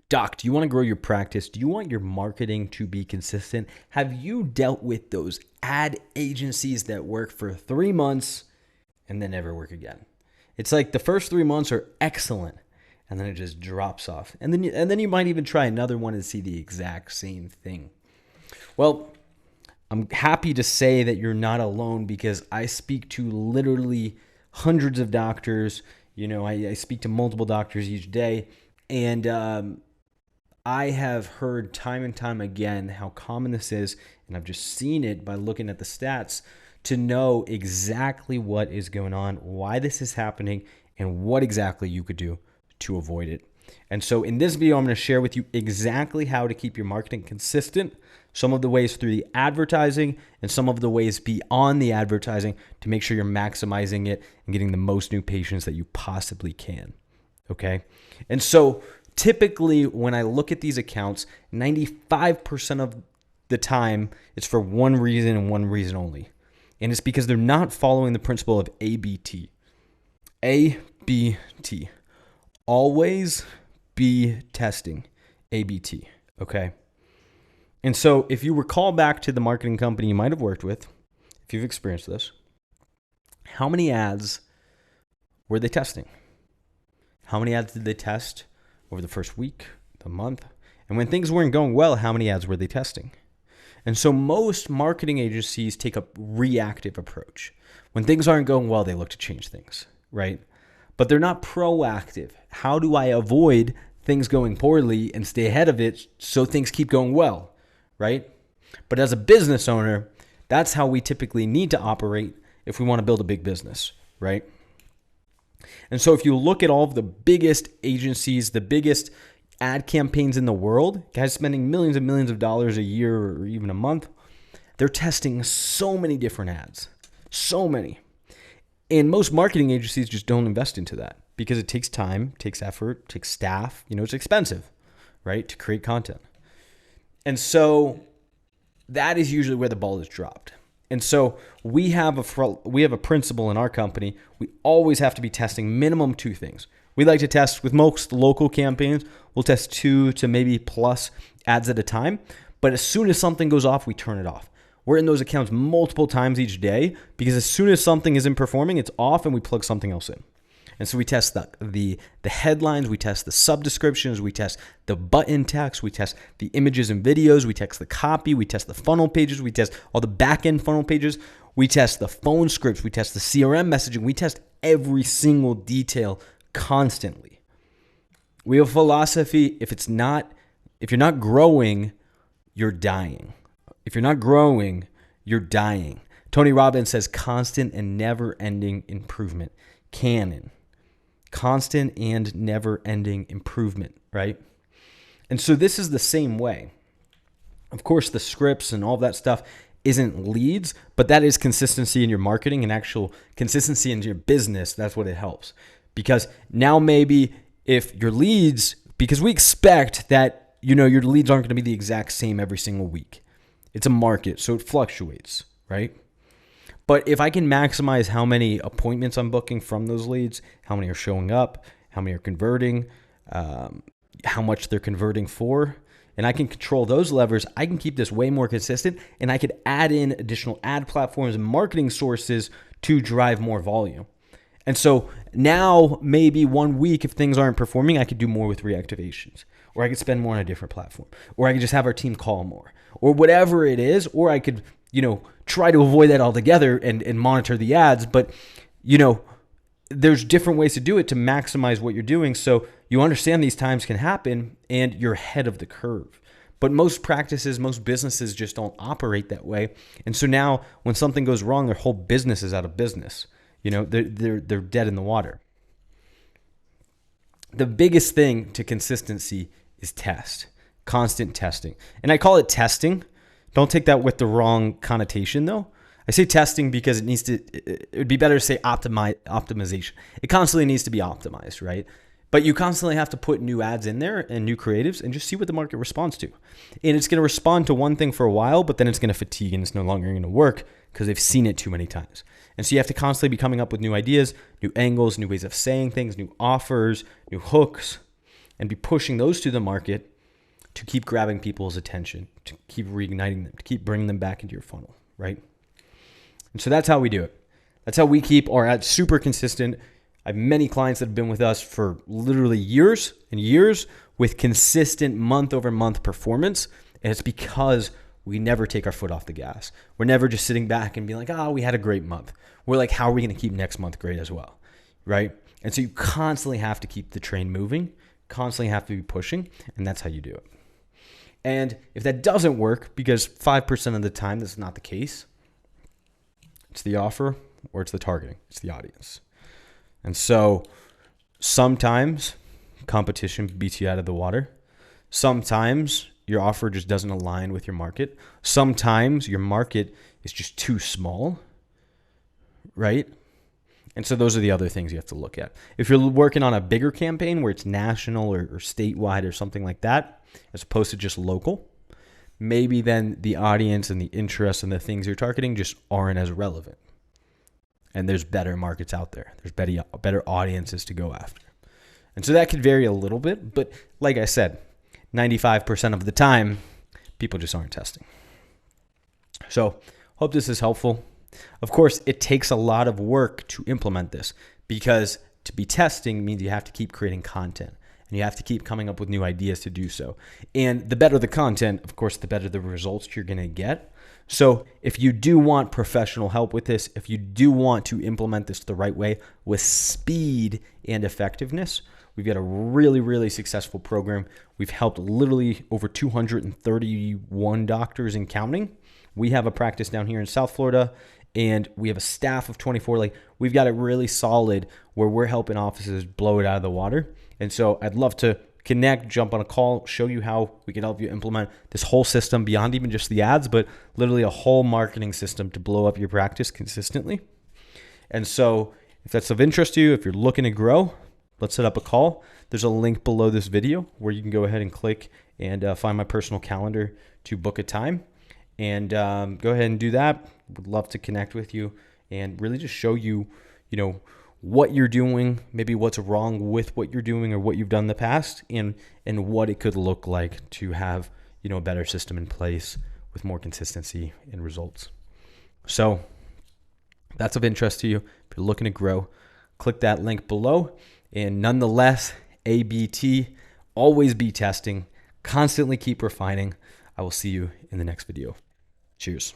Doc, do you want to grow your practice? Do you want your marketing to be consistent? Have you dealt with those ad agencies that work for 3 months and then never work again? It's like the first 3 months are excellent and then it just drops off. And then you might even try another one and see the exact same thing. Well, I'm happy to say that you're not alone because I speak to literally hundreds of doctors. I speak to multiple doctors each day, and I have heard time and time again how common this is, and I've just seen it by looking at the stats to know exactly what is going on, why this is happening, and what exactly you could do to avoid it. And so in this video, I'm going to share with you exactly how to keep your marketing consistent, some of the ways through the advertising, and some of the ways beyond the advertising to make sure you're maximizing it and getting the most new patients that you possibly can. Okay? And so typically when I look at these accounts, 95% of the time it's for one reason and one reason only. And it's because they're not following the principle of ABT. ABT. Always be testing. ABT. Okay? And so if you recall back to the marketing company you might have worked with, if you've experienced this, how many ads were they testing? How many ads did they test over the first week, the month? And when things weren't going well, how many ads were they testing? And so most marketing agencies take a reactive approach. When things aren't going well, they look to change things, right? But they're not proactive. How do I avoid things going poorly and stay ahead of it so things keep going well, right? But as a business owner, that's how we typically need to operate if we want to build a big business, right? And so if you look at all of the biggest agencies, the biggest ad campaigns in the world, guys spending millions and millions of dollars a year or even a month, they're testing so many different ads, so many. And most marketing agencies just don't invest into that because it takes time, takes effort, takes staff, it's expensive, right, to create content. And so that is usually where the ball is dropped. And so we have a principle in our company. We always have to be testing minimum 2 things. We like to test with most local campaigns. We'll test 2 to maybe plus ads at a time. But as soon as something goes off, we turn it off. We're in those accounts multiple times each day because as soon as something isn't performing, it's off and we plug something else in. And so we test the headlines, we test the subdescriptions, we test the button text, we test the images and videos, we test the copy, we test the funnel pages, we test all the back-end funnel pages, we test the phone scripts, we test the CRM messaging, we test every single detail constantly. We have a philosophy, if you're not growing, you're dying. If you're not growing, you're dying. Tony Robbins says constant and never-ending improvement. Canon. Constant and never-ending improvement, right? And so this is the same way. Of course, the scripts and all of that stuff isn't leads, but that is consistency in your marketing and actual consistency in your business. That's what it helps. Because now maybe if your leads, because we expect that, your leads aren't going to be the exact same every single week. It's a market, so it fluctuates, right? But if I can maximize how many appointments I'm booking from those leads, how many are showing up, how many are converting, how much they're converting for, and I can control those levers, I can keep this way more consistent, and I could add in additional ad platforms and marketing sources to drive more volume. And so now maybe 1 week, if things aren't performing, I could do more with reactivations, or I could spend more on a different platform, or I could just have our team call more, or whatever it is, or I could try to avoid that altogether and monitor the ads. But, there's different ways to do it to maximize what you're doing. So you understand these times can happen and you're ahead of the curve. But most practices, most businesses just don't operate that way. And so now when something goes wrong, their whole business is out of business. They're dead in the water. The biggest thing to consistency is test, constant testing. And I call it testing. Don't take that with the wrong connotation, though. I say testing because it would be better to say optimization. It constantly needs to be optimized, right? But you constantly have to put new ads in there and new creatives and just see what the market responds to. And it's going to respond to one thing for a while, but then it's going to fatigue and it's no longer going to work because they've seen it too many times. And so you have to constantly be coming up with new ideas, new angles, new ways of saying things, new offers, new hooks, and be pushing those to the market to keep grabbing people's attention, to keep reigniting them, to keep bringing them back into your funnel, right? And so that's how we do it. That's how we keep our ads super consistent. I have many clients that have been with us for literally years and years with consistent month-over-month performance, and it's because we never take our foot off the gas. We're never just sitting back and being like, we had a great month. We're like, how are we going to keep next month great as well, right? And so you constantly have to keep the train moving, constantly have to be pushing, and that's how you do it. And if that doesn't work, because 5% of the time that's not the case, it's the offer or it's the targeting, it's the audience. And so sometimes competition beats you out of the water. Sometimes your offer just doesn't align with your market. Sometimes your market is just too small, right? And so those are the other things you have to look at. If you're working on a bigger campaign where it's national or statewide or something like that, as opposed to just local, maybe then the audience and the interest and the things you're targeting just aren't as relevant. And there's better markets out there. There's better audiences to go after. And so that could vary a little bit, but like I said, 95% of the time, people just aren't testing. So hope this is helpful. Of course, it takes a lot of work to implement this because to be testing means you have to keep creating content and you have to keep coming up with new ideas to do so. And the better the content, of course, the better the results you're going to get. So if you do want professional help with this, if you do want to implement this the right way with speed and effectiveness, we've got a really, really successful program. We've helped literally over 231 doctors and counting. We have a practice down here in South Florida, and we have a staff of 24. Like, we've got it really solid where we're helping offices blow it out of the water. And so I'd love to connect, jump on a call, show you how we can help you implement this whole system beyond even just the ads, but literally a whole marketing system to blow up your practice consistently. And so if that's of interest to you, if you're looking to grow, let's set up a call. There's a link below this video where you can go ahead and click and find my personal calendar to book a time. And go ahead and do that. Would love to connect with you and really just show you, what you're doing, maybe what's wrong with what you're doing or what you've done in the past, and what it could look like to have, a better system in place with more consistency and results. So if that's of interest to you, if you're looking to grow, click that link below. And nonetheless, ABT, always be testing, constantly keep refining. I will see you in the next video. Cheers.